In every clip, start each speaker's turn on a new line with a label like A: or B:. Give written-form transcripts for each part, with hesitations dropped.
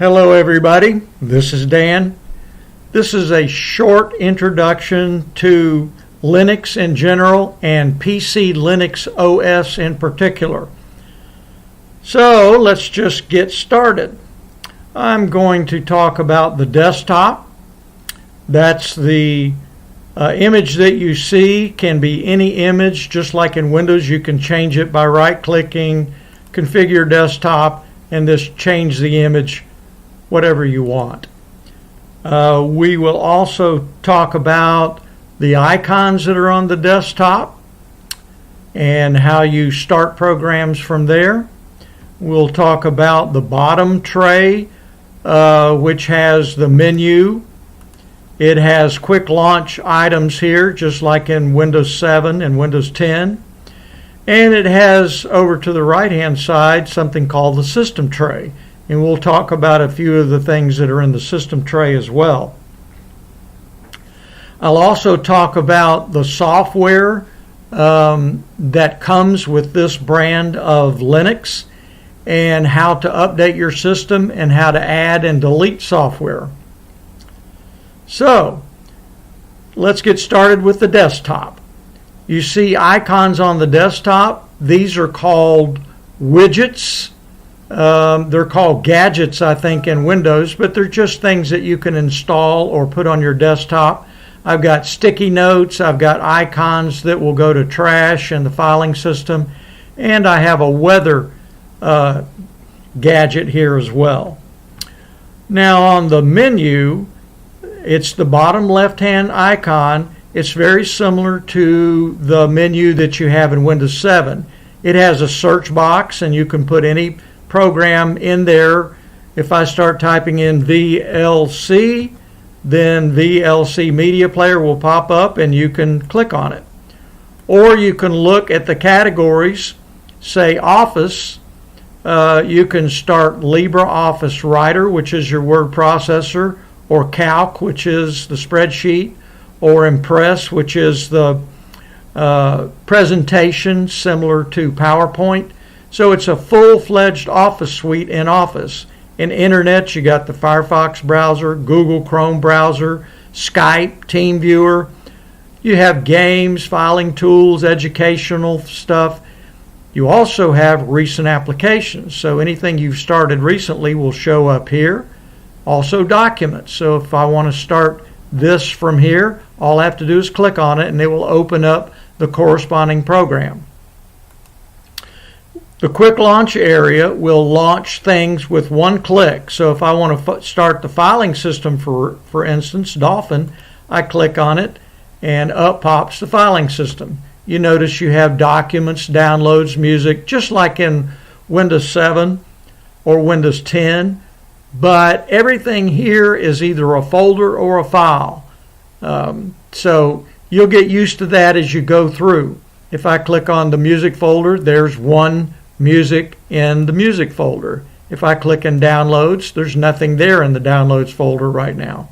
A: Hello everybody, this is Dan. This is a short introduction to Linux in general and PCLinuxOS in particular. So let's just get started. I'm going to talk about the desktop. That's the image that you see can be any image, just like in Windows. You can change it by right-clicking, configure desktop, and just change the image whatever you want. We will also talk about the icons that are on the desktop and how you start programs from there. We'll talk about the bottom tray, which has the menu. It has quick launch items here, just like in Windows 7 and Windows 10. And it has, over to the right-hand side, something called the system tray. And we'll talk about a few of the things that are in the system tray as well. I'll also talk about the software that comes with this brand of Linux and how to update your system and how to add and delete software. So, let's get started with the desktop. You see icons on the desktop. These are called widgets. They're called gadgets, I think, in Windows, but they're just things that you can install or put on your desktop. I've got sticky notes, I've got icons that will go to trash and the filing system, and I have a weather gadget here as well. Now on the menu, it's the bottom left-hand icon. It's very similar to the menu that you have in Windows 7. It has a search box, and you can put any program in there. If I start typing in VLC, then VLC Media Player will pop up and you can click on it. Or you can look at the categories, say Office. You can start LibreOffice Writer, which is your word processor, or Calc, which is the spreadsheet, or Impress, which is the presentation similar to PowerPoint. So it's a full-fledged Office suite in Office. In Internet, you got the Firefox browser, Google Chrome browser, Skype, TeamViewer. You have games, filing tools, educational stuff. You also have recent applications. So anything you've started recently will show up here. Also documents. So if I want to start this from here, all I have to do is click on it and it will open up the corresponding program. The quick launch area will launch things with one click. So if I want to start the filing system, for instance, Dolphin, I click on it and up pops the filing system. You notice you have documents, downloads, music, just like in Windows 7 or Windows 10, but everything here is either a folder or a file. So you'll get used to that as you go through. If I click on the music folder, there's one music in the music folder. If I click in downloads, there's nothing there in the downloads folder right now.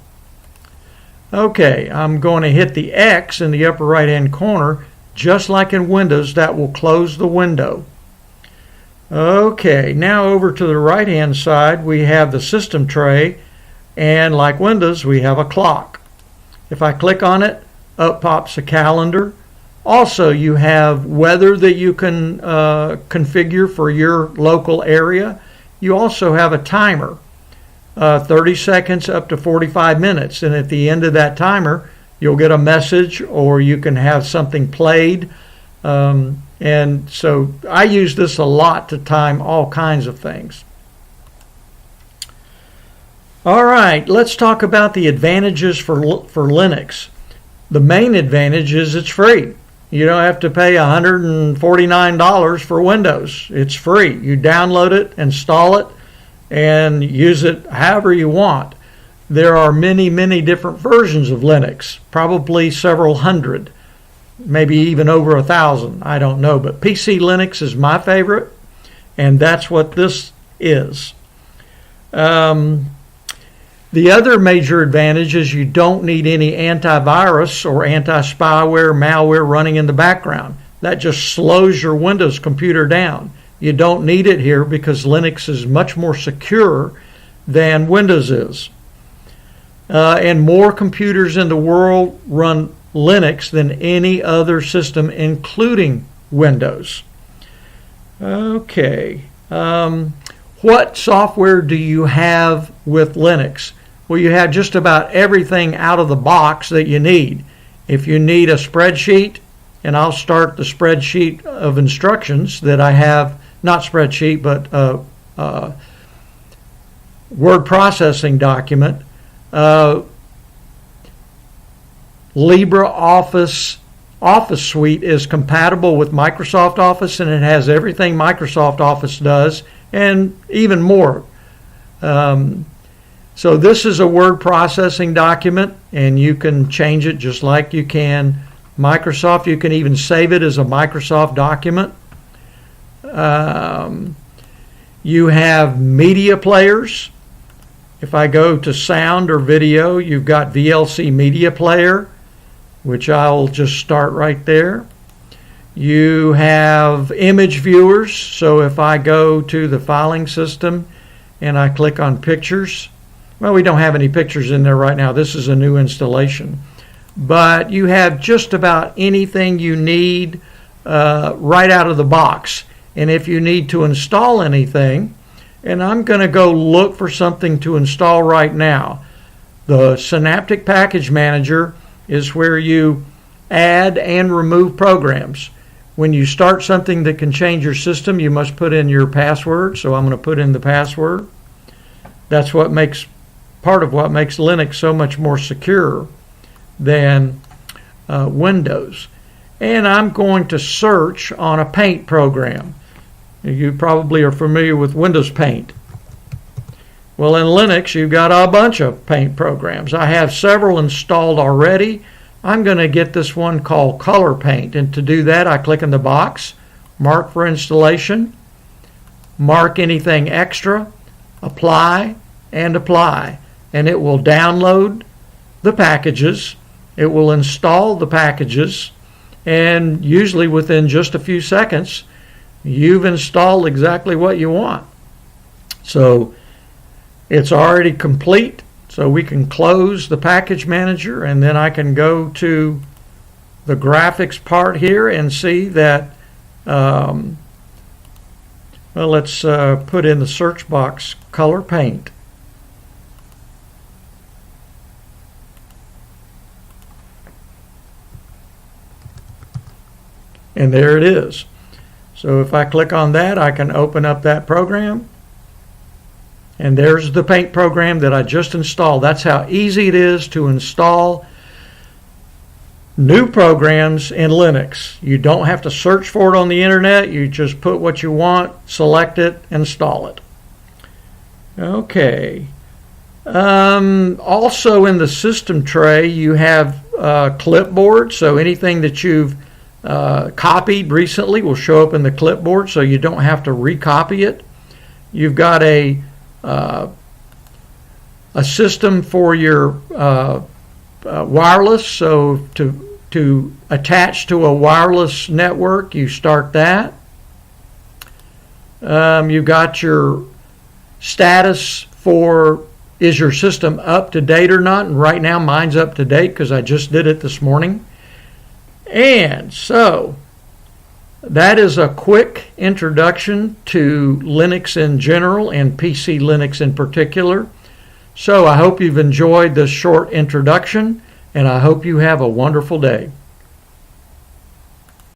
A: Okay, I'm going to hit the X in the upper right hand corner. Just like in Windows, that will close the window. Okay, now over to the right hand side we have the system tray, and like Windows we have a clock. If I click on it, up pops a calendar. Also, you have weather that you can configure for your local area. You also have a timer, 30 seconds up to 45 minutes. And at the end of that timer, you'll get a message or you can have something played. And so I use this a lot to time all kinds of things. All right, let's talk about the advantages for Linux. The main advantage is it's free. You don't have to pay $149 for Windows. It's free. You download it, install it, and use it however you want. There are many, many different versions of Linux, probably several hundred, maybe even over 1,000. I don't know, but PC Linux is my favorite, and that's what this is. The other major advantage is you don't need any antivirus or anti-spyware, malware running in the background. That just slows your Windows computer down. You don't need it here because Linux is much more secure than Windows is. And more computers in the world run Linux than any other system, including Windows. Okay. What software do you have with Linux? Well, you have just about everything out of the box that you need. If you need a spreadsheet, and I'll start the spreadsheet of instructions that I have, not spreadsheet, but word processing document. LibreOffice Office Suite is compatible with Microsoft Office, and it has everything Microsoft Office does and even more. So this is a word processing document, and you can change it just like you can Microsoft. You can even save it as a Microsoft document. You have media players. If I go to sound or video, you've got VLC Media Player, which I'll just start right there. You have image viewers. So if I go to the filing system and I click on pictures, well, we don't have any pictures in there right now. This is a new installation. But you have just about anything you need right out of the box. And if you need to install anything, and I'm going to go look for something to install right now. The Synaptic Package Manager is where you add and remove programs. When you start something that can change your system, you must put in your password. So I'm going to put in the password. That's what makes part of what makes Linux so much more secure than Windows. And I'm going to search on a Paint program. You probably are familiar with Windows Paint. Well, in Linux, you've got a bunch of Paint programs. I have several installed already. I'm going to get this one called Color Paint. And to do that, I click in the box, mark for installation, mark anything extra, apply, and apply. And it will download the packages. It will install the packages. And usually within just a few seconds, you've installed exactly what you want. So it's already complete. So we can close the package manager, and then I can go to the graphics part here and see that, well, let's put in the search box Color Paint. And there it is. So if I click on that, I can open up that program. And there's the Paint program that I just installed. That's how easy it is to install new programs in Linux. You don't have to search for it on the internet. You just put what you want, select it, install it. Okay. Also in the system tray, you have clipboard. So anything that you've copied recently will show up in the clipboard, so you don't have to recopy it. You've got a system for your wireless, so to attach to a wireless network, you start that. You've got your status for is your system up to date or not, and right now mine's up to date because I just did it this morning. And so that is a quick introduction to Linux in general and PC Linux in particular. So I hope you've enjoyed this short introduction, and I hope you have a wonderful day.